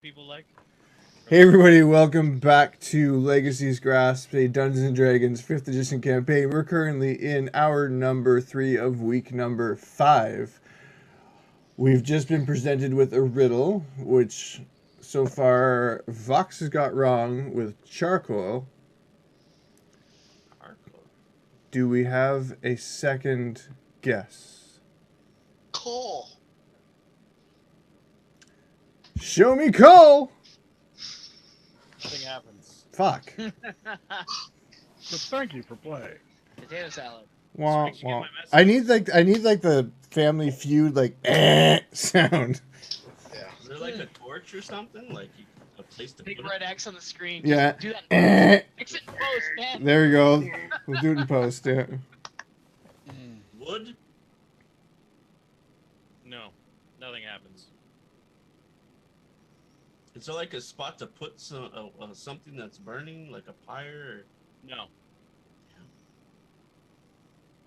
people like. Hey everybody, welcome back to Legacy's Grasp, a Dungeons & Dragons 5th edition campaign. We're currently in hour number 3 of week number 5. We've just been presented with a riddle, which so far Vox has got wrong with charcoal. Do we have a second guess? Coal. Show me coal! Nothing happens. Fuck. But thank you for playing. Potato salad. Wah, Did you get wah. my message? I need the Family Feud sound. Yeah. Is there like a torch or something? Like a place to Big put red it? X on the screen. Yeah. Just do that. Fix it in post, man. There we go. We'll do it in post, yeah. Wood? No, nothing happens. Is there like a spot to put something that's burning, like a pyre? No.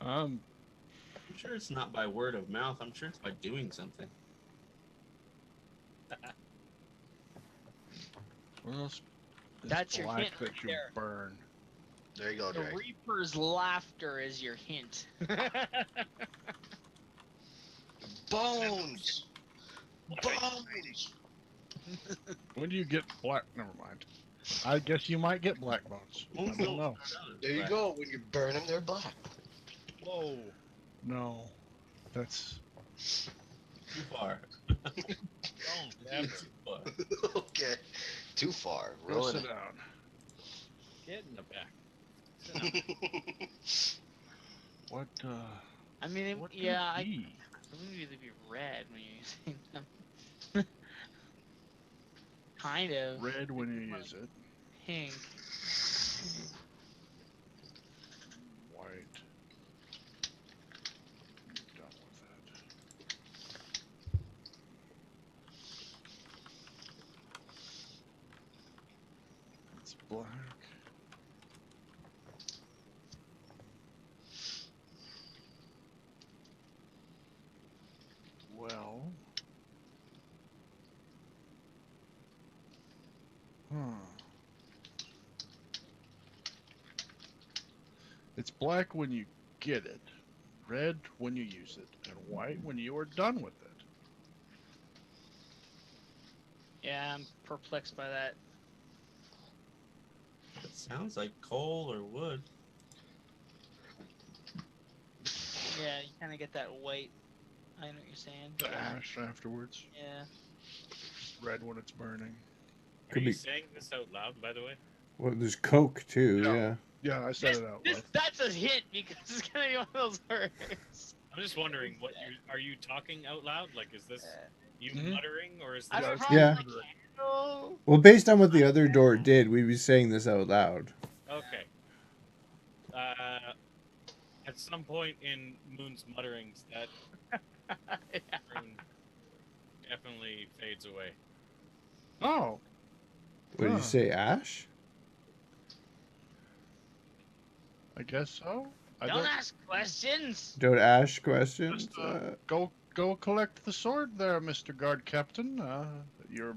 I'm sure it's not by word of mouth. I'm sure it's by doing something. What else? is That's your black hint that right you there. burn. There you go, The Drake. Reaper's laughter is your hint. Bones. Bones. When do you get black? Never mind. I guess you might get black bones. I don't know. There you go. When you burn them, they're black. Whoa. No. That's. Too far. Don't. Too far. Okay. Too far. Go Ruin sit it. down. Get in the back. Sit down. What, I mean, what could yeah, it be? I believe it'd be red when you're using them. Kind of. Red when you use it. Pink. White. Done with that. It's black. Well. It's black when you get it, red when you use it, and white when you are done with it. Yeah, I'm perplexed by that. It sounds like coal or wood. Yeah, you kind of get that white. I know what you're saying. The ash afterwards. Yeah. Red when it's burning. Are Could you be. saying this out loud, by the way? Well, there's Coke too, Yeah. yeah. Yeah, I said it out loud. That's a hint because it's gonna be one of those words. I'm just wondering, are you talking out loud? Like, is this you Mhm. muttering, or is I this? would Yeah. probably Yeah. like candle. Well, based on what the other door did, we'd be saying this out loud. Okay. At some point in Moon's mutterings, that rune definitely fades away. Oh, What did Huh. you say, Ash? I guess so. I Don't ask questions. Don't Ash questions? Just, go collect the sword there, Mr. Guard Captain. You're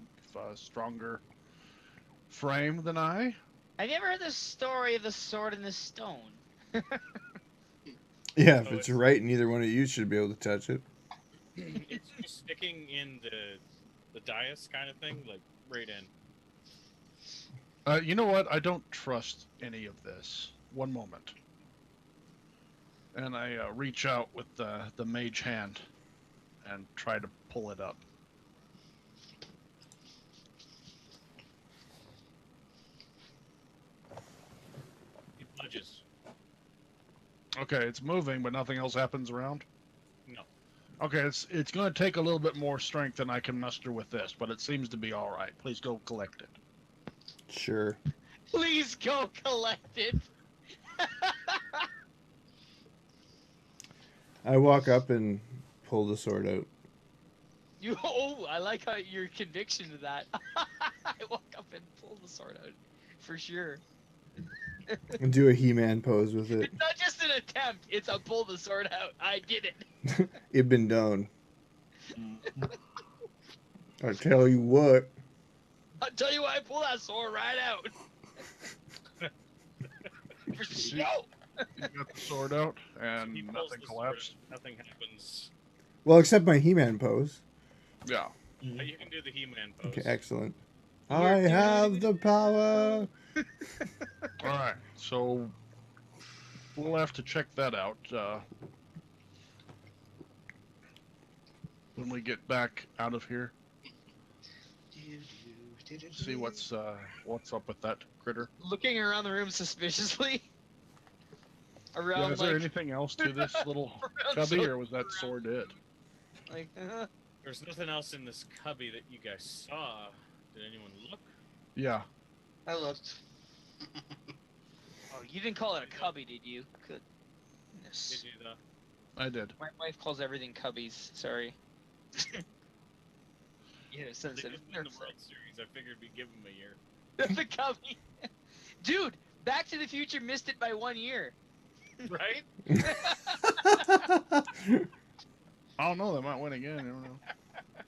stronger frame than I. Have you ever heard the story of the sword and the stone? Yeah, if So it's it's- right, neither one of you should be able to touch it. It's just sticking in the dais kind of thing, like right in. You know what? I don't trust any of this. One moment. And I reach out with the mage hand and try to pull it up. It budges. Okay, it's moving, but nothing else happens around. No. Okay, it's going to take a little bit more strength than I can muster with this, but it seems to be all right. Please go collect it. Sure. Please go collect it. I walk up and pull the sword out. I like how your conviction to that. I walk up and pull the sword out, for sure. And do a He-Man pose with it. It's not just an attempt; it's a pull the sword out. I did it. It been done. I tell you what. tell you why I pull that sword right out. See- Yo! You got the sword out, and He pulls nothing the sword collapsed. out, nothing happens. Well, except my He-Man pose. Yeah. But you can do the He-Man pose. Okay, excellent. You're I doing have it. the power. All right. So we'll have to check that out when we get back out of here. See what's up with that critter. Looking around the room suspiciously. Yeah, Around is there like, anything else to this little around cubby, so- or was that sword it? like, There's nothing else in this cubby that you guys saw. Did anyone look? Yeah. I looked. oh, you didn't call it a cubby, did you? Goodness. Did you though? I did. My wife calls everything cubbies. Sorry. Yeah, so They didn't win the World Series. I figured we'd give them a year. the cubby. Dude, Back to the Future missed it by 1 year. Right? I don't know. They might win again. I don't know.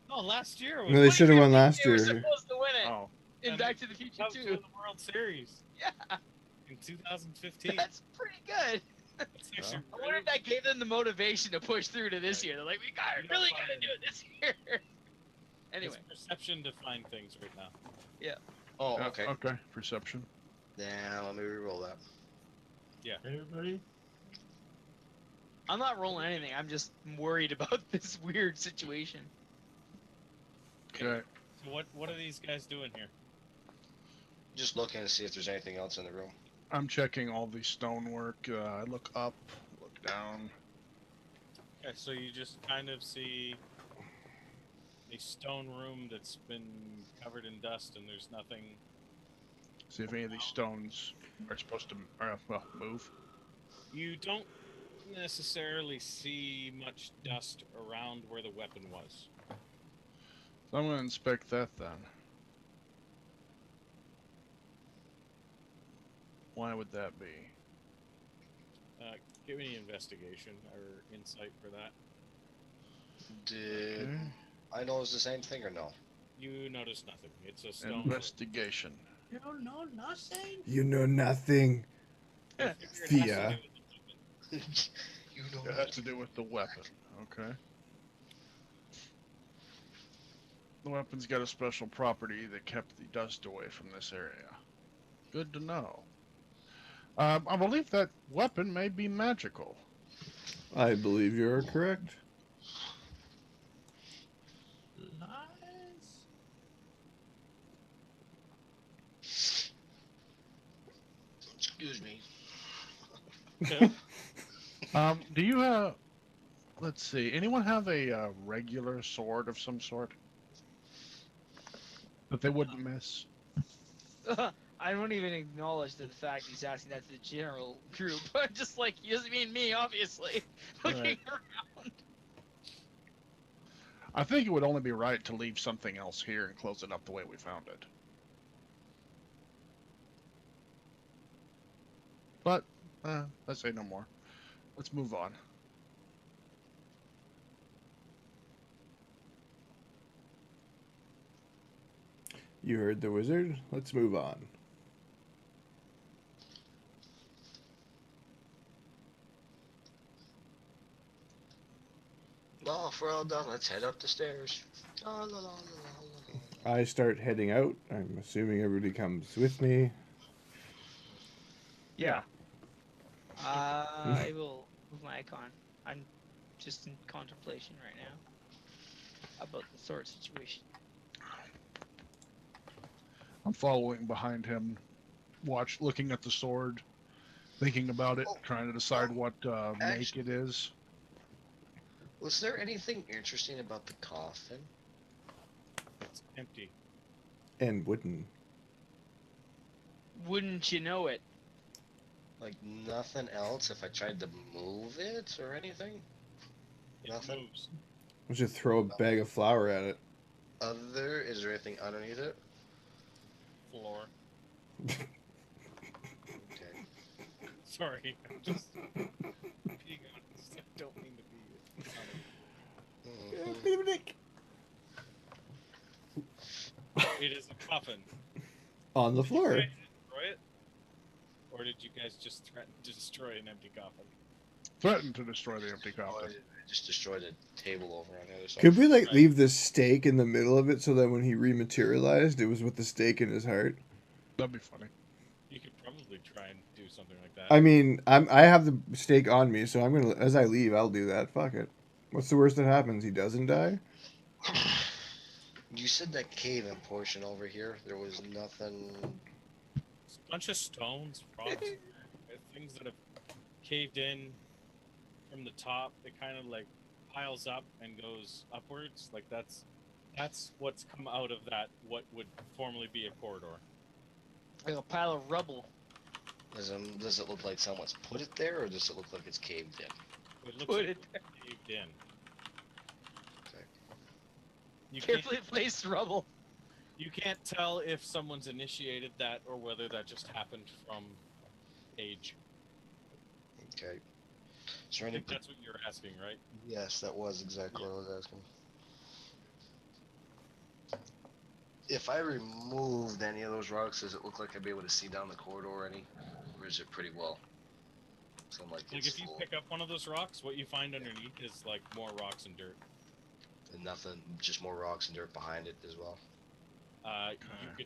No, last year was No, they should have won last They were year. supposed to win it Oh. in And Back to the Future Cubs 2. won the World Series Yeah, in 2015. that's pretty good. That's actually I wonder if that gave them the motivation to push through to this year. They're like, we got really gotta do it this year. Anyway, It's perception to find things right now. Oh, Yeah, okay. Okay. Perception. Now let me re-roll that. Everybody? I'm not rolling anything. I'm just worried about this weird situation. Okay. So what are these guys doing here? Just looking to see if there's anything else in the room. I'm checking all the stonework. I look up, look down. Okay, so you just kind of see a stone room that's been covered in dust, and there's nothing. See if any of these stones are supposed to move. You don't necessarily see much dust around where the weapon was. So I'm going to inspect that then. Why would that be? Give me investigation or insight for that. Did Okay. I notice the same thing or no? You notice nothing. It's a stone. Investigation. You don't know nothing? You know nothing. room. Thea. You know It has to do with the weapon. Okay. The weapon's got a special property that kept the dust away from this area. Good to know. I believe that weapon may be magical. I believe you are correct. Lies? Excuse me. Do you have... Let's see. Anyone have a regular sword of some sort? That they wouldn't miss? I don't even acknowledge the fact he's asking that to the general group. I'm just like, he doesn't mean me, obviously. Looking Right. around. I think it would only be right to leave something else here and close it up the way we found it. But, let's say no more. Let's move on. You heard the wizard. Let's move on. No, if we're all done, let's head up the stairs. La, la, la, la, la, la. I start heading out. I'm assuming everybody comes with me. Yeah. I will move my icon. I'm just in contemplation right now about the sword situation. I'm following behind him, looking at the sword, thinking about it, trying to decide what make it is. Was there anything interesting about the coffin? It's empty. And wooden. Wouldn't you know it? Like nothing else if I tried to move it or anything? It Nothing? moves. We should throw a bag of flour at it. Is there anything underneath it? Floor. Okay. Sorry, I'm just being honest. I don't mean to be funny. Mhm. It is a coffin. On the Did you floor. guys destroy it? Or did you guys just threaten to destroy an empty coffin? Threatened to destroy the empty Oh, coffin. I just destroyed a table over on the other side. Could we like Right. leave the stake in the middle of it so that when he rematerialized, it was with the stake in his heart? That'd be funny. You could probably try and do something like that. I mean, I have the stake on me, so I'm gonna as I leave, I'll do that. Fuck it. What's the worst that happens? He doesn't die. You said that cave-in portion over here. There was nothing. It's a bunch of stones, rocks, things that have caved in from the top. It kind of like piles up and goes upwards. Like that's what's come out of that. What would formerly be a corridor. Like a pile of rubble. Does it look like someone's put it there, or does it look like it's caved in? It looks Put like it it's caved in. Okay. You can't, Carefully placed rubble. you can't tell if someone's initiated that or whether that just happened from age. Okay. Is there I any? think that's what you're asking, right? Yes, that was exactly what I was asking. If I removed any of those rocks, does it look like I'd be able to see down the corridor any? Or is it pretty well? So I'm like Like it's if you full pick up one of those rocks, what you find underneath is like more rocks and dirt. and nothing, just more rocks and dirt behind it as well. You could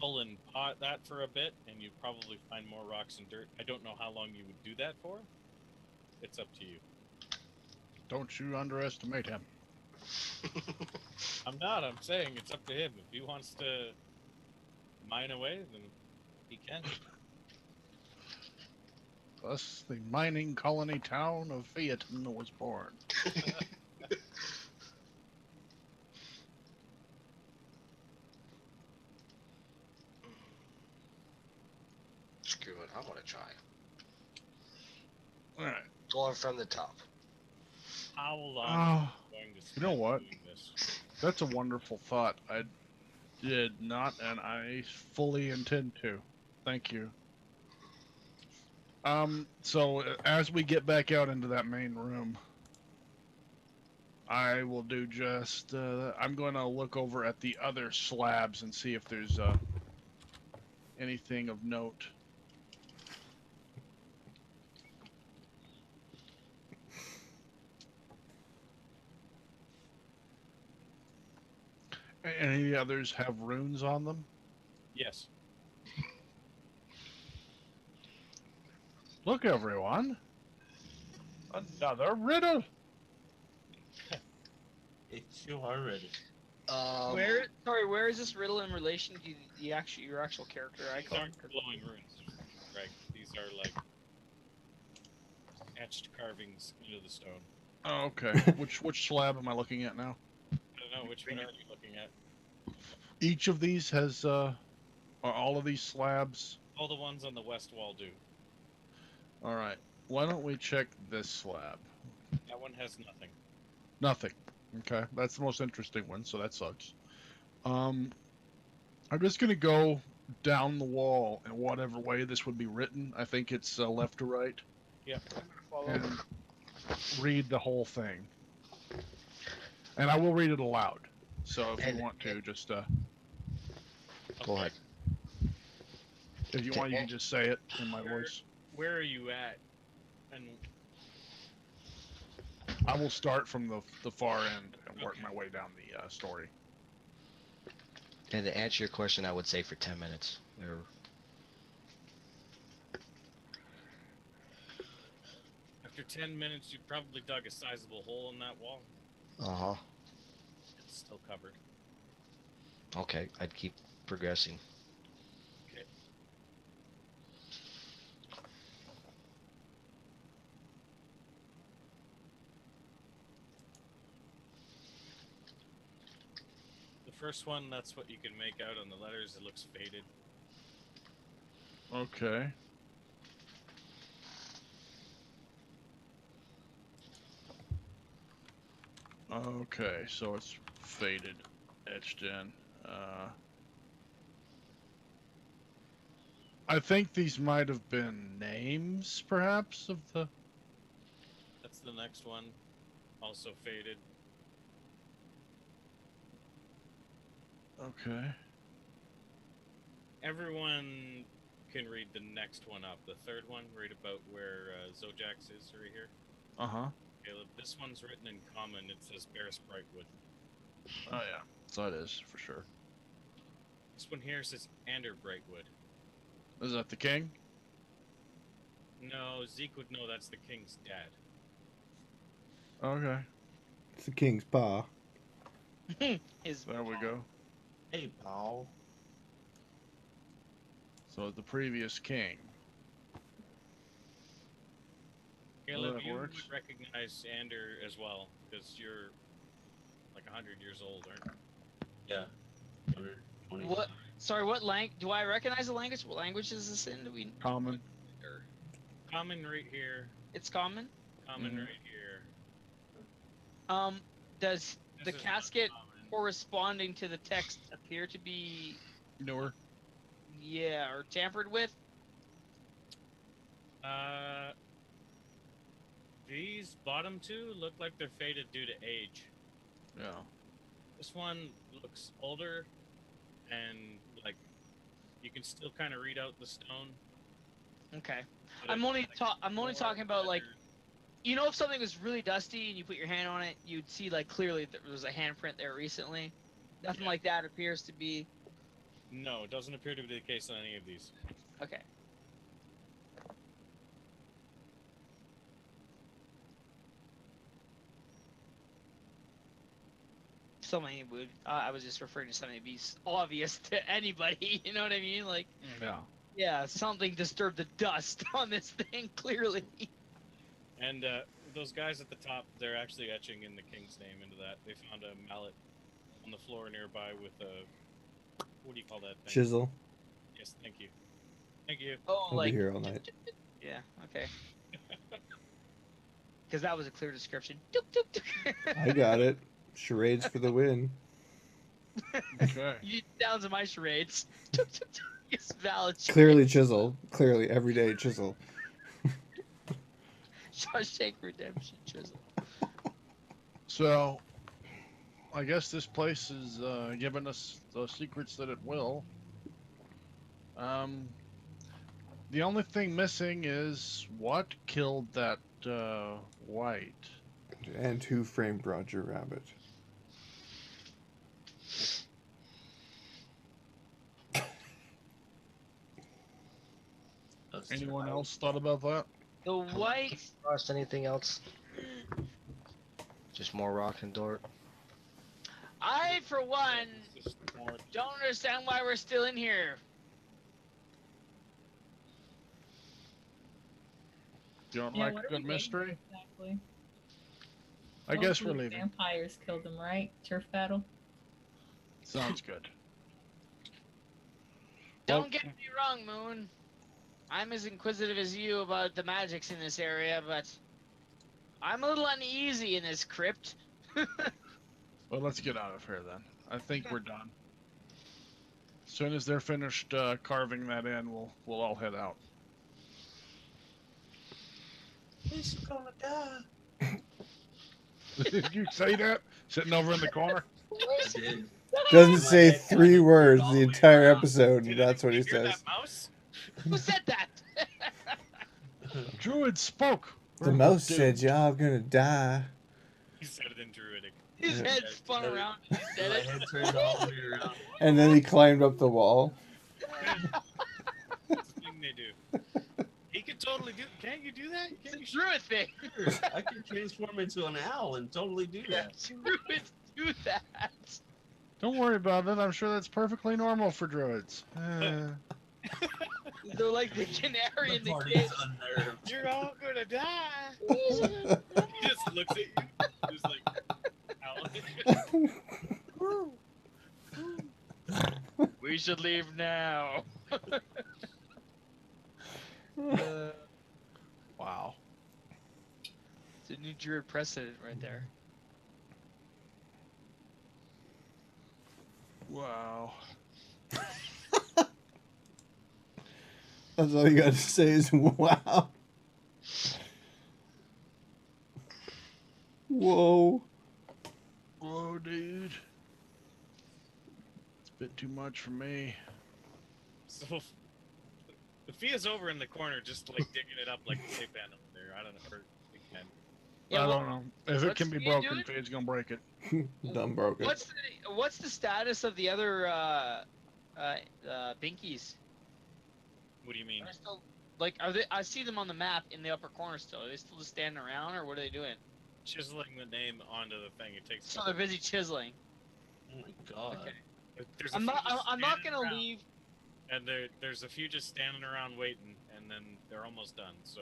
pull and pot that for a bit, and you'd probably find more rocks and dirt. I don't know how long you would do that for. It's up to you. Don't you underestimate him. I'm not. I'm saying it's up to him. If he wants to mine away, then he can. Thus, the mining colony town of Phaeton was born. Screw it, I want to try. All right. Going from the top. How long Oh, are you going to spend you know what? doing this? That's a wonderful thought. I did not, and I fully intend to. Thank you. So as we get back out into that main room, I will do just, I'm going to look over at the other slabs and see if there's, anything of note. Any others have runes on them? Yes. Look, everyone. Another riddle. It's you already. Where is this riddle in relation to your actual character These icon? aren't glowing runes, Greg. These are like etched carvings into the stone. Oh, okay. Which slab am I looking at now? I don't know, which one are you looking at? Each of these has, are all of these slabs? All the ones on the west wall do. All right. Why don't we check this slab? That one has nothing. Nothing. Okay, that's the most interesting one, so that sucks. I'm just gonna go down the wall in whatever way this would be written. I think it's left to right, Yep. and read the whole thing. And I will read it aloud. So if you want to, just Go ahead. if you want, you can just say it in my voice. Where are you at? And I will start from the far end and work my way down the story. And to answer your question, I would say for 10 minutes. after 10 minutes, you probably dug a sizable hole in that wall. Uh-huh. It's still covered. Okay, I'd keep progressing. Okay. The first one, that's what you can make out on the letters. It looks faded. Okay. Okay, so it's faded, etched in. I think these might have been names, perhaps, of the... That's the next one. Also faded. Okay. Everyone can read the next one up. The third one, right about where Zojak is, right here. Uh-huh. Caleb, this one's written in common. It says Bears Brightwood. Oh, yeah. So it is, for sure. This one here says Ander Brightwood. Is that the king? No, Zeke would know that's the king's dad. Okay. It's the king's paw. His There we go. Hey, pal. So the previous king. Caleb, that you works. would recognize Ander as well, because you're like 100 years old, aren't you? Yeah. 120. What? Sorry, what language? Do I recognize the language? What language is this in? Do we? Common. Common right here. It's common. Common Mhm. right here. Does This the is not casket common. corresponding to the text appear to be, Newer. yeah, or tampered with? These bottom two look like they're faded due to age. Yeah. This one looks older, and like you can still kind of read out the stone. Okay. but I'm it's, only I'm only more talking about like, weathered. you know, if something was really dusty and you put your hand on it, you'd see like clearly there was a handprint there recently. Nothing Yeah. like that appears to be. No, it doesn't appear to be the case on any of these. Okay. Something would. I was just referring to something to be obvious to anybody. You know what I mean? Like, Yeah. yeah, something disturbed the dust on this thing clearly. And those guys at the top, they're actually etching in the king's name into that. They found a mallet on the floor nearby with a, what do you call that thing? Chisel. Yes, thank you. Thank you. Oh, I'll like. be here all night. Yeah. Okay. Because that was a clear description. Dook, dook, dook. I got it. Charades for the win. Okay. You down to my charades. Dook, dook, dook. It's valid. Clearly chisel. Clearly everyday chisel. Shawshank Redemption chisel. So, I guess this place is giving us the secrets that it will. The only thing missing is what killed that white. And who framed Roger Rabbit? Anyone else thought about that? The white. Frost, anything else? Just more rock and dirt. I, for one, It's just more don't understand why we're still in here. You don't Yeah, like what a are we good waiting mystery? for exactly? I guess we're Hopefully leaving. Vampires killed them, right? Turf battle. Sounds good. Don't Well- get me wrong, Moon. I'm as inquisitive as you about the magics in this area, but I'm a little uneasy in this crypt. Well, let's get out of here then. I think we're done. As soon as they're finished carving that in, we'll all head out. He's gonna die. Did you say that? Sitting over in the corner? I did. Doesn't My say head three kinda words all the way entire around. episode, Did and that's what he anybody hear says. that mouse? Who said that? Druid spoke. The mouse said y'all gonna die. He said it in Druidic. His Yeah. head spun around and he said My it. head turned all the way around. And then he climbed up the wall. That's the thing they do. He could totally do. Can't you do that? It's Can't a you druid thing. Sure, I can transform into an owl and totally do that. Druids do that. Don't worry about it. I'm sure that's perfectly normal for druids. They're like the canary in The the party's cage. unnerved. You're all gonna die. He just looks at you. He's like, "Ow." We should leave now. Wow. It's a new druid precedent right there. Wow. That's all you gotta say is wow. Whoa. Whoa, dude. It's Bit too much for me. So the Fia's over in the corner, just like digging it up like a tape pan over there. I don't know. Or big pen. Yeah, I well, don't know. If it what's can be Fia broken, doing? Fade's gonna break it. Dumb broken. What's the status of the other binkies? What do you mean? Are they still, like, are they? I see them on the map in the upper corner still. Are they still just standing around, or what are they doing? Chiseling the name onto the thing. It takes. So they're busy chiseling. Oh my god. Okay. There's I'm a few not. just I'm not standing gonna around, leave. And there's a few just standing around waiting, and then they're almost done. So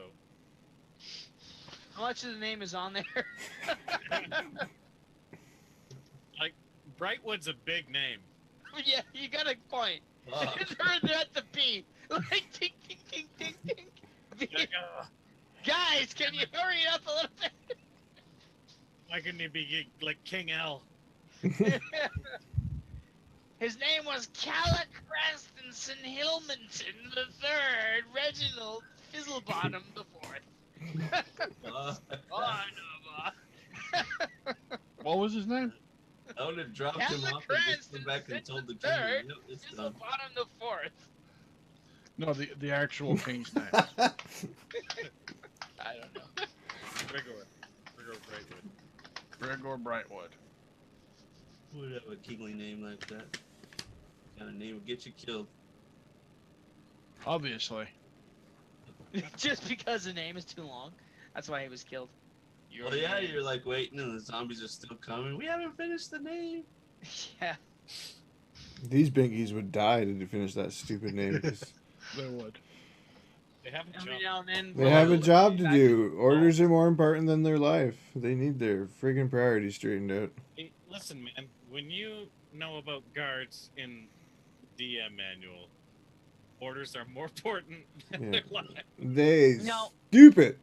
How much of the name is on there? like Brightwood's a big name. Yeah, you got a point. Fuck. They're at the P. Like, ting, ting, ting, ting, ting. Like, Guys, can you hurry up a little bit? why couldn't he be like King L? His name was Callum Christensen Hillmanton III, Reginald Fizzlebottom the Fourth. Oh, no, What was his name? I would have dropped him Callum off and just come back and told the king. Third, Yep, it's done. Fizzlebottom the Fourth. No, the actual king's name. I don't know. Gregor Brightwood. Gregor Brightwood. Who would have a kingly name like that? Kind of name would get you killed. Obviously. Just because the name is too long. That's why he was killed. Well, yeah, you're like waiting and the zombies are still coming. We haven't finished the name. Yeah. These binkies would die to finish that stupid name. 'Cause They would. They have a Every job. now and then. they have a job to do. Orders are more important than their life. They need their friggin' priorities straightened out. Hey, listen, man. When you know about guards in DM manual, orders are more important than Yeah. their life. They No. stupid.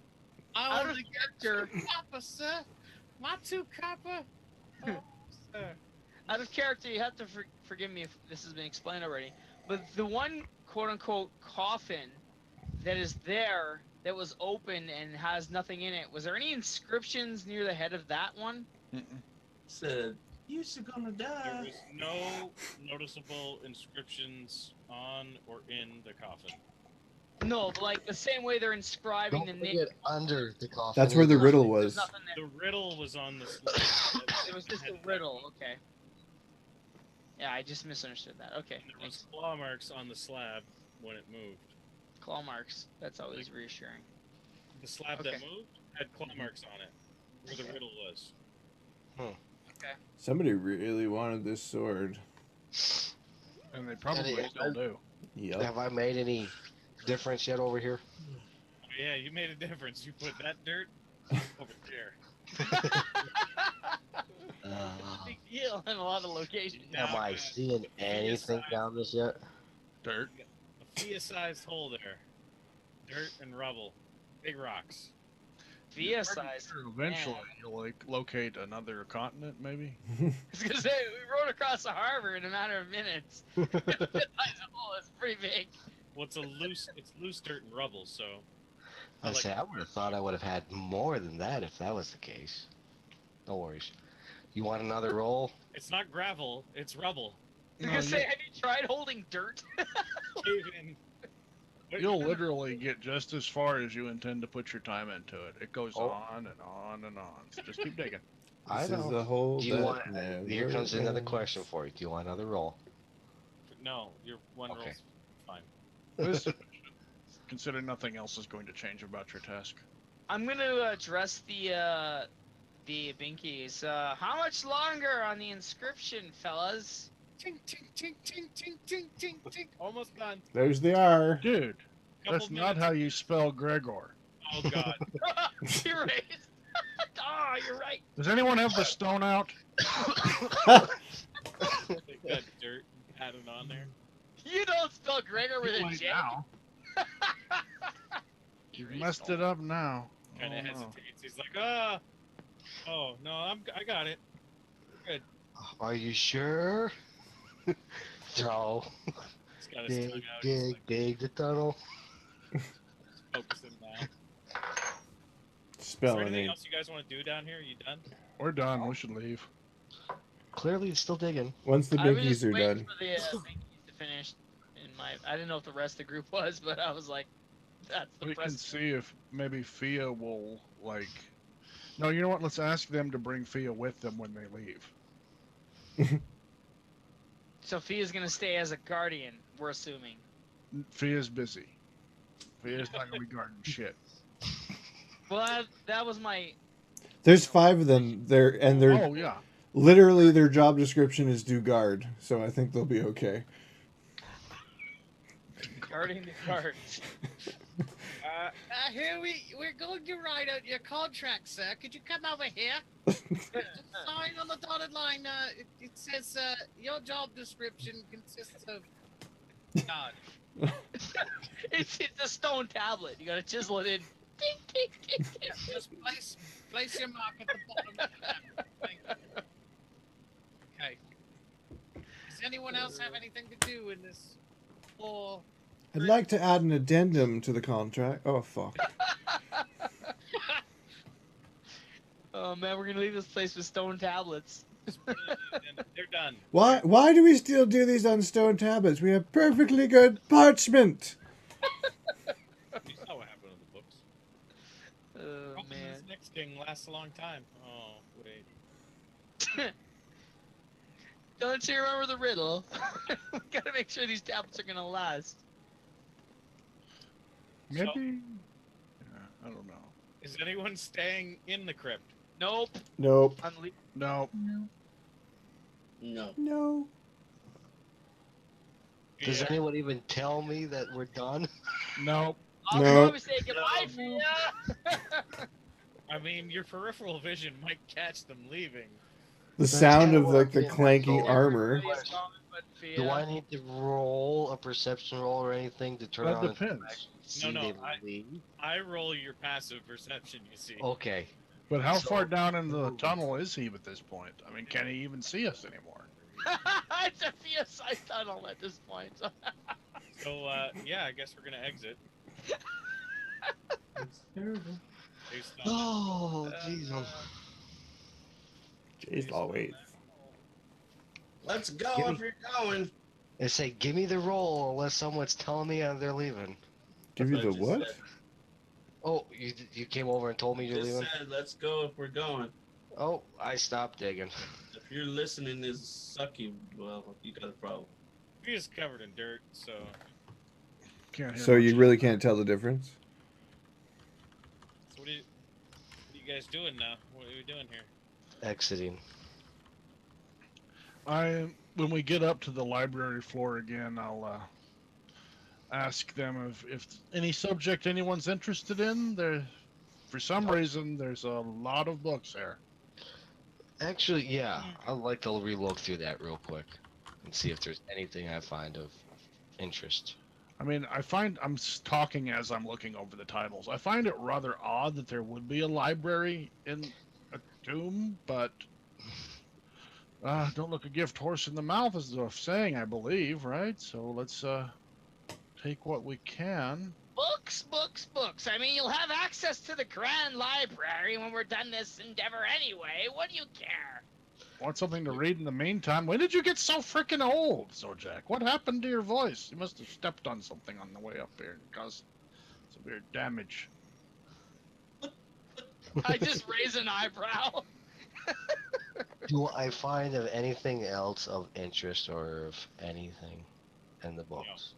Out of character. Copper, sir. My two copper. Oh, sir. Out of character, you have to forgive me if this has been explained already. But the one quote-unquote coffin that is there that was open and has nothing in it, was there any inscriptions near the head of that one? Said, you're gonna There die. was no noticeable inscriptions on or in the coffin. No, but like the same way they're inscribing Don't the forget name. under the coffin. That's where the is- riddle There's was. nothing there. The riddle was on the slab. It was just a riddle. Okay. Yeah, I just misunderstood that. Okay. There was claw marks on the slab when it moved. Claw marks. That's always reassuring. The slab Okay. that moved had claw marks on it, where the riddle was. Somebody really wanted this sword. And they probably Yeah, still do. Yep. Have I made any difference yet over here? Oh, yeah, you made a difference. You put that dirt over there. Big deal in a lot of locations. Am I seeing anything down this yet? Dirt. A Fia-sized hole there. Dirt and rubble. Big rocks. Via size. Eventually, you'll like locate another continent, maybe. I was gonna say we rode across the harbor in a matter of minutes. It's pretty big. Well, it's loose dirt and rubble, so. I say I would have thought I would have had more than that if that was the case. No worries. You want another roll? It's not gravel, it's rubble. I was gonna say, have you tried holding dirt? Cave in. You'll literally get just as far as you intend to put your time into it. It goes Oh. on and on and on. So just keep digging. I This is know. the hole Do you that want? never Here comes another ends. question for you. Do you want another roll? No, your one Okay. roll's fine. This, consider nothing else is going to change about your task. I'm gonna address the binkies. How much longer on the inscription, fellas? Tink, tink, tink, tink, tink, tink, tink, tink. Almost done. There's the R. Dude, Couple that's not minutes. how you spell Gregor. Oh, God. You're right. Oh, you're right. Does anyone have the stone out? They got dirt added on there. You don't spell Gregor with Too a late J. now. You messed it up now. Kind Oh, of no. hesitates. He's like, ah. Oh, no, I got it. Are you sure? Drow. He's got his Dig, tongue out. He's dig, like, dig the tunnel. focusing now. Is there Spelling anything it. else you guys want to do down here? Are you done? We're done. We should leave. Clearly, it's still digging. Once the I was binkies just are waiting done. for the binkies to finish. I didn't know if the rest of the group was, but I was like, that's the We can precedent. see if maybe Fia will like. No, you know what? Let's ask them to bring Fia with them when they leave. Sophia's gonna stay as a guardian. We're assuming. Fia's busy. Fia's not gonna be guarding shit. Well, that was my. There's 5 of them there, and they're Oh yeah. literally their job description is do guard. So I think they'll be okay. Guarding the guards. Here we're going to write out your contract, sir. Could you come over here? Sign on the dotted line. It says your job description consists of. God. It's a stone tablet. You gotta chisel it in. Ding, ding, ding, ding. Just place your mark at the bottom of the tab. Thank you. Okay. Does anyone else have anything to do in this? Or I'd like to add an addendum to the contract. Oh fuck. Oh man, we're gonna leave this place with stone tablets. They're done. Why do we still do these on stone tablets? We have perfectly good parchment. You saw what happened in the books. Oh Probably man. this next king lasts a long time. Oh wait. Don't you remember the riddle? We gotta make sure these tablets are gonna last. Maybe. So- Yeah, I don't know. Is anyone staying in the crypt? Nope. Nope. No. No. No. No. Does Yeah. anyone even tell me that we're done? No. I'll No. probably say goodbye for you. I mean, your peripheral vision might catch them leaving. The sound kinda of what like I'm the getting clanking at. armor. Everybody's gone but Fia. Do I need to roll a perception roll or anything to turn That on? if I depends. actually see No, they I- leave? I roll your passive perception, you see. Okay. But how So- far down into the tunnel is he at this point? I mean, can he even see us anymore? It's a Fia side tunnel at this point. So, yeah, I guess we're gonna exit. It's terrible. Based on- Oh, jeez. Jeez, always. Let's go Give if you're going. They say, give me the roll unless someone's telling me they're leaving. Give you That's the what I what? just said. Oh, you came over and told me you're Just leaving? said, let's go if we're going. Oh, I stopped digging. If you're listening is sucky, well, you got a problem. He is covered in dirt, so Can't hear So much. you really can't tell the difference? what are you guys doing now? What are we doing here? Exiting. When we get up to the library floor again, I'll ask them if any subject anyone's interested in. For some reason, there's a lot of books there. Actually, yeah, I'd like to relook through that real quick and see if there's anything I find of interest. I mean, I'm talking as I'm looking over the titles. I find it rather odd that there would be a library in a tomb, but don't look a gift horse in the mouth is the saying, I believe, right? So let's take what we can. Books, books, books. I mean, you'll have access to the Grand Library when we're done this endeavor anyway. What do you care? Want something to read in the meantime? When did you get so freaking old, Zojak? What happened to your voice? You must have stepped on something on the way up here and caused severe damage. I just raise an eyebrow. Do I find of anything else of interest or of anything in the books?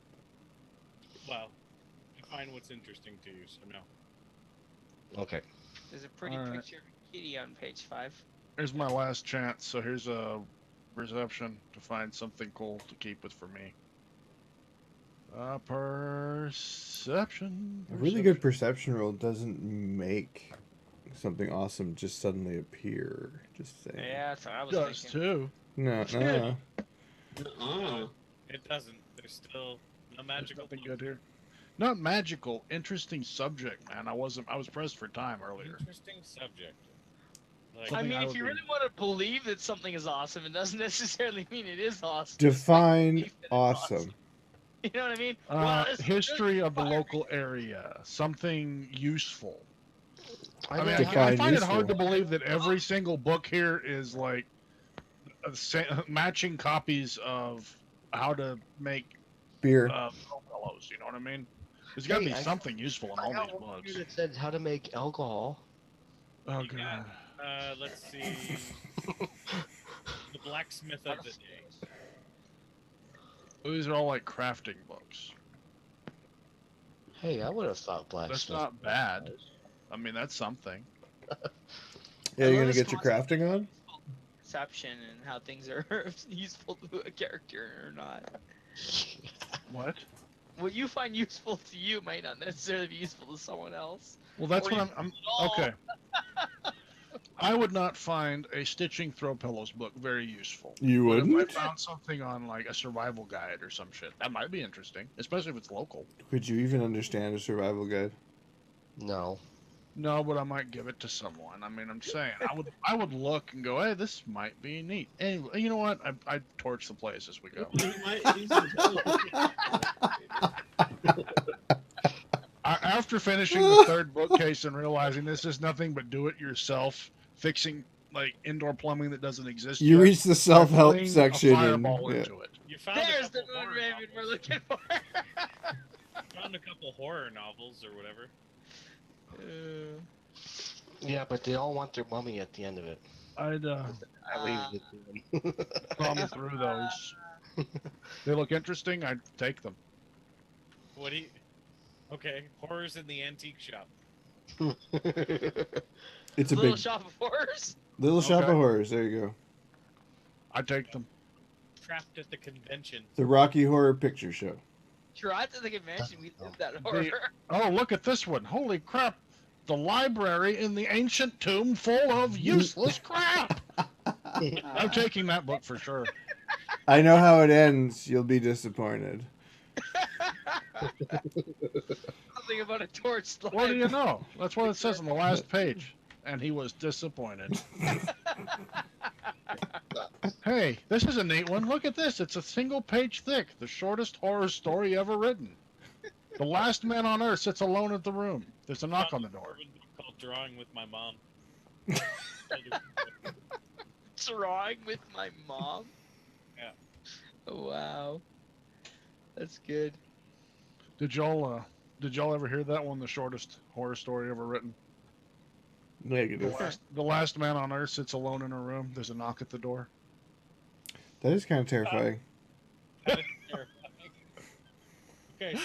Well, define what's interesting to you, so no. Okay. There's a pretty Alright. picture of a kitty on page 5. Here's my last chance, so here's a perception to find something cool to keep with for me. Perception. A really good perception roll doesn't make something awesome just suddenly appear. Just saying. Yeah, that's what I was Does thinking. too. No. It doesn't. There's still no There's magical. nothing good here. Not magical. Interesting subject, man. I was pressed for time earlier. Interesting subject. Like, I Something mean, I if would you be- really want to believe that something is awesome, it doesn't necessarily mean it is awesome. Define Believe that it's awesome. You know what I mean? Wow, this is History really of the inspiring. local area. Something useful. I I mean, mean, Define I find it hard to useful. believe that every single book here is like matching copies of how to make Beer. pillows. You know what I mean? There's got to Hey, be I- something useful in I all got these one books. here that said how to make alcohol. Oh You got- god. Let's see. The blacksmith of the day. These are all like crafting books. Hey, I would have thought blacksmith. That's not bad. I mean, that's something. Yeah, I you're love gonna this get your concept crafting of on? Perception and how things are useful to a character or not. What? What you find useful to you might not necessarily be useful to someone else. Well, that's Or what you I'm all- okay. I would not find a stitching throw pillows book very useful. You But wouldn't? if I found something on like a survival guide or some shit, that might be interesting, especially if it's local. Could you even understand a survival guide? No. No, but I might give it to someone. I mean, I'm saying I would look and go, hey, this might be neat. Anyway, you know what? I torch the place as we go. You might use it. After finishing the third bookcase and realizing this is nothing but do-it-yourself, fixing like indoor plumbing that doesn't exist You yet, reach the I self-help fling a section and fireball yeah. into it. You found There's a the couple moon horror raven we're novels. looking for. Found a couple horror novels or whatever. Yeah, but they all want their mummy at the end of it. I'd I leave it to them. thumb through those. They look interesting. I'd take them. What do you? Okay, horrors in the antique shop. It's a Little big shop of horrors. little shop Okay. of horrors. There you go. I'd take them. Trapped at the convention. The Rocky Horror Picture Show. Sure, at the convention we did that horror. Oh, look at this one. Holy crap. The library in the ancient tomb full of useless crap. I'm taking that book for sure. I know how it ends. You'll be disappointed. Something about a torch slide. What do you know? That's what it says on the last page. And he was disappointed. Hey, this is a neat one. Look at this. It's a single page thick. The shortest horror story ever written. The last man on earth sits alone at the room. There's a knock on the door. Called Drawing with My Mom. Drawing with my mom. Yeah. Oh, wow. That's good. Did y'all ever hear that one? The shortest horror story ever written. Negative. The last man on earth sits alone in a room. There's a knock at the door. That is kind of terrifying. That is terrifying. Okay, so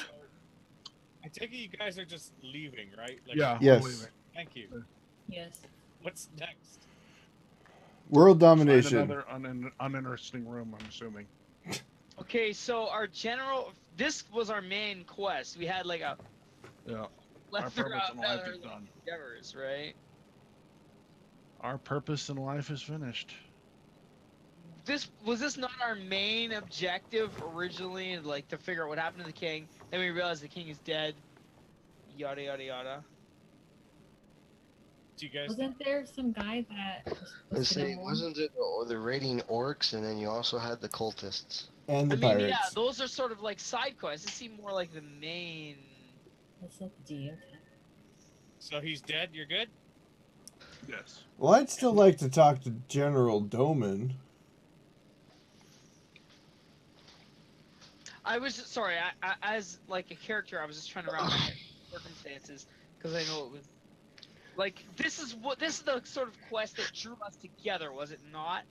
I take it you guys are just leaving, right? Like, Yeah. Yes. we're leaving. Thank you. Yes. What's next? World Find domination. another uninteresting room, I'm assuming. Okay, so our general. This was our main quest. We had like a Yeah. Our plethora purpose of in life other is done. endeavors, right? Our purpose in life is finished. Was this not our main objective originally? Like to figure out what happened to the king. Then we realized the king is dead. Yada yada yada. Do you guys? Wasn't there some guy that was Let's supposed to say, know more? wasn't it the raiding orcs, and then you also had the cultists? And the I mean, pirates. yeah, those are sort of like side quests. This seemed more like the main. That's not the D, okay. So he's dead. You're good. Yes. Well, I'd still like to talk to General Dolman. I was sorry. I as like a character, I was just trying to wrap my head around circumstances because I know it was like this is the sort of quest that drew us together, was it not?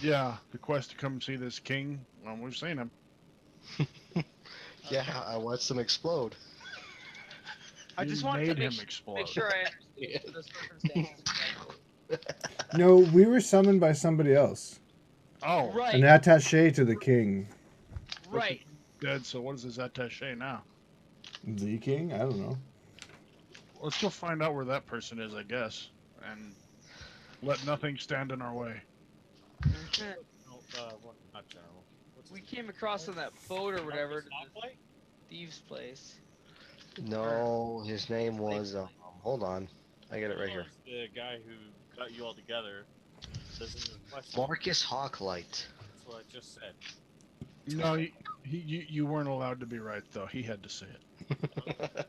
Yeah, the quest to come see this king. Well, we've seen him. Yeah, I watched them explode. I You just wanted to made him make explode. sure I understood the circumstances. No, we were summoned by somebody else. Oh, Right, An attaché to the king. right. dead. So what is his attaché now? The king? I don't know. Let's go find out where that person is, I guess, and let nothing stand in our way. No, not general. What's We his came across on that boat or whatever to Marcus the Hoplite? thieves' place. No, his name was. Hold on, I got it right here. The guy who got you all together. This is the question. Marcus Hawklight. That's what I just said. No, you weren't allowed to be right though. He had to say it.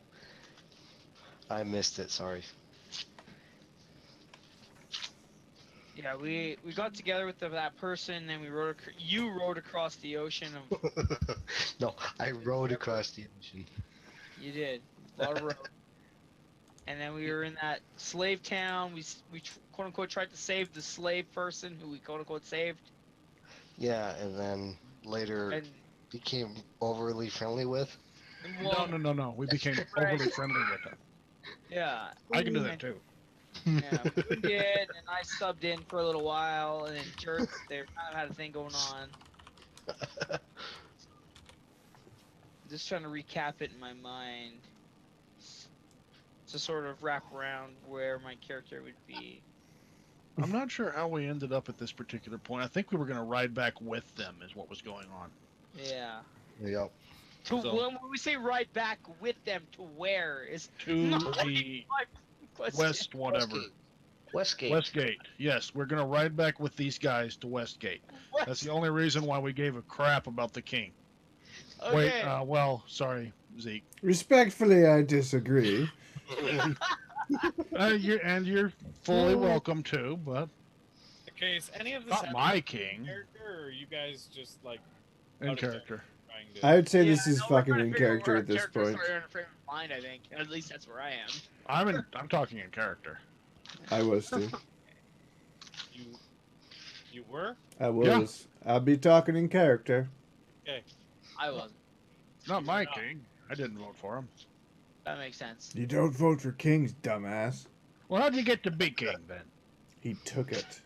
I missed it. Sorry. Yeah, we got together with that person, and we rode. You rode across the ocean. No, I rode across the ocean. You did a lot of road. And then we were in that slave town. We quote unquote tried to save the slave person who we quote unquote saved. Yeah, and then later And became overly friendly with. well, No. We became Right. overly friendly with him. yeah, I can do that too. yeah, we did. And I subbed in for a little while, and then Jerk, they kind of had a thing going on. Just trying to recap it in my mind to sort of wrap around where my character would be. I'm not sure how we ended up at this particular point. I think we were going to ride back with them, is what was going on. Yeah. Yep. To So- when we say ride back with them, to where is To my the question. west, whatever. Westgate. Westgate. Yes, we're going to ride back with these guys to Westgate. That's the only reason why we gave a crap about the king. Okay. Wait, well, sorry, Zeke. Respectfully, I disagree. You're fully welcome to, but Okay, is any of this not happening my in king. character, or are you guys just like In out of character. trying to? I would say Yeah, this is no, we're fucking trying to in figure out character where at this our characters point. are in a frame of mind, I think. At least that's where I am. I'm talking in character. I was too. You were? I was. I'll be talking in character. Okay. I wasn't. Not my king. I didn't vote for him. That makes sense. You don't vote for kings, dumbass. Well, how'd you get to be king then? He took it.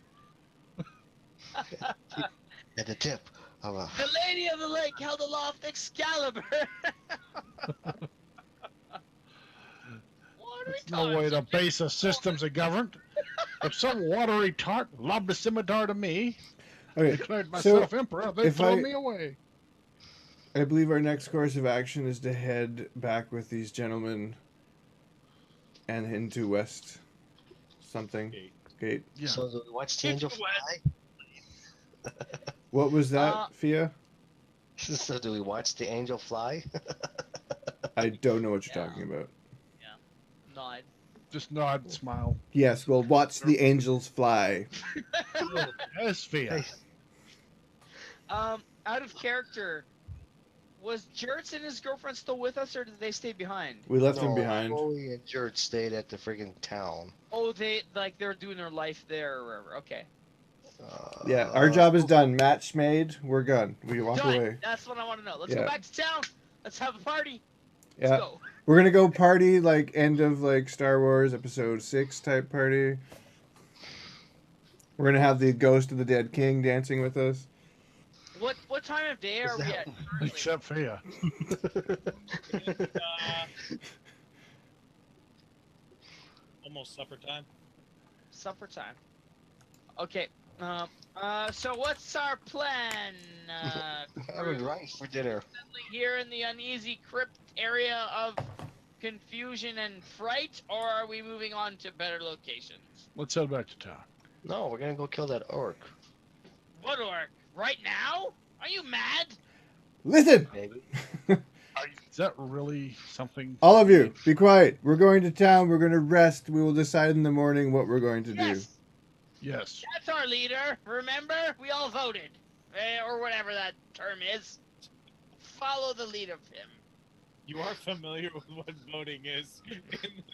At the tip of a. The Lady of the Lake held aloft Excalibur. What are we There's no talking way to about? base a systems of government. If some watery tart lobbed a scimitar to me, Okay, declared so myself emperor, they'd if throw I- me away. I believe our next course of action is to head back with these gentlemen and into West something Gate. Yeah. So do we watch the angel fly? What was that, Fia? So do we watch the angel fly? I don't know what you're Yeah. talking about. Nod. Just nod, smile. Yes, well, watch the angels fly. Yes, Fia. Hey. Out of character, was Jertz and his girlfriend still with us, or did they stay behind? We left No, him behind. Chloe and Gert stayed at the friggin' town. Oh, they're doing their life there or wherever. Okay. Yeah, our job is done. Match made. We're gone. We walk Done. away. That's what I want to know. Let's Yeah. go back to town. Let's have a party. Let's Yeah, go. we're gonna go party like end of like Star Wars Episode 6 type party. We're gonna have the ghost of the dead king dancing with us. What time of day are we at? currently? Except Fia. Almost supper time. Supper time. Okay. So what's our plan? Having rice for dinner. Settling here in the uneasy crypt area of confusion and fright, or are we moving on to better locations? Let's head back to town. No, we're gonna go kill that orc, What orc? Right now? Are you mad? Listen, baby. Is that really something? all of you, be quiet. We're going to town. We're gonna rest. We will decide in the morning what we're going to do. Yes, Yes. that's our leader. Remember? We all voted. Or whatever that term is. Follow the lead of him. You are familiar with what voting is in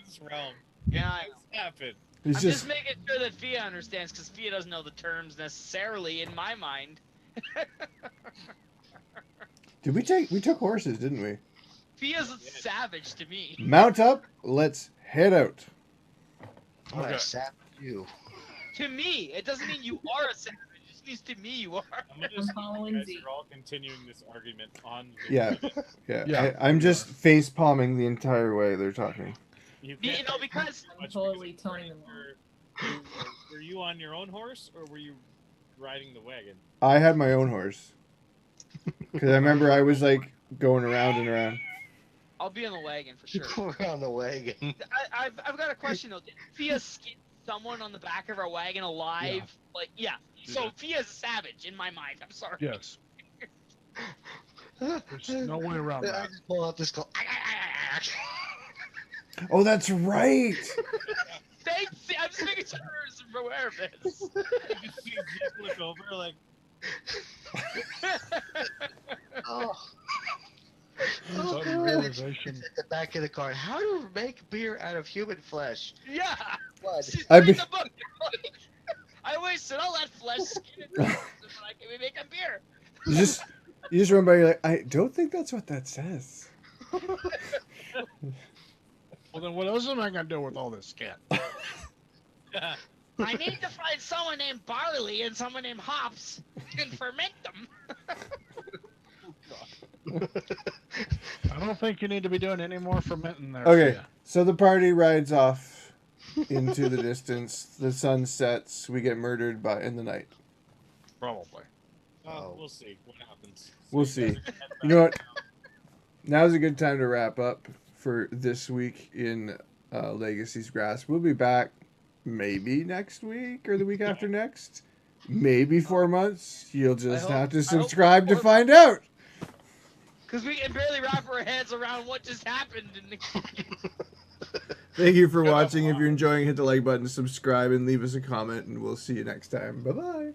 this realm. Yeah, I know. It's happened. He's I'm just just making sure that Fia understands, because Fia doesn't know the terms necessarily in my mind. we took horses, didn't we? Fia's a savage to me. Mount up. Let's head out. Oh, Okay. I sat you. To me, it doesn't mean you are a savage. It just means to me you are. I'm gonna assume following you guys Zeke. are all continuing this argument on the Yeah. Yeah, Yeah. I'm just face palming the entire way they're talking. You You can't know, talk because too much Totally because towing them were you on your own horse or were you riding the wagon? I had my own horse. Because I remember I was like going around and around. I'll be on the wagon for sure. We're on the wagon. I've got a question though. Did Fia skin someone on the back of our wagon alive? Yeah. Like, yeah. So Fia's a savage in my mind. I'm sorry. Yes. There's no way around I that. just pull out this. Oh, that's right. Thanks. I'm just making sure we're aware of this. You just see Zeke look over like, Oh. Sudden realization. At the back of the card. How to make beer out of human flesh? Yeah. What? She's I read be- the book. I wasted all that flesh skin and bones when I can be making beer. You just run by. You're like, I don't think that's what that says. Well, then what else am I gonna do with all this scat? I need to find someone named Barley and someone named Hops and ferment them. I don't think you need to be doing any more fermenting there. Okay, Fia. so the party rides off into the distance. The sun sets. We get murdered in the night. Probably. Oh. we'll see what happens. We'll So you see. guys head You know back what? Now's a good time to wrap up for this week in Legacy's Grasp. We'll be back maybe next week or the week after next. Maybe 4 months. You'll just I have hope- to I hope subscribe to 4 find out. Because we can barely wrap our heads around what just happened in the Thank you for watching. If you're enjoying, hit the like button, subscribe, and leave us a comment, and we'll see you next time. Bye-bye.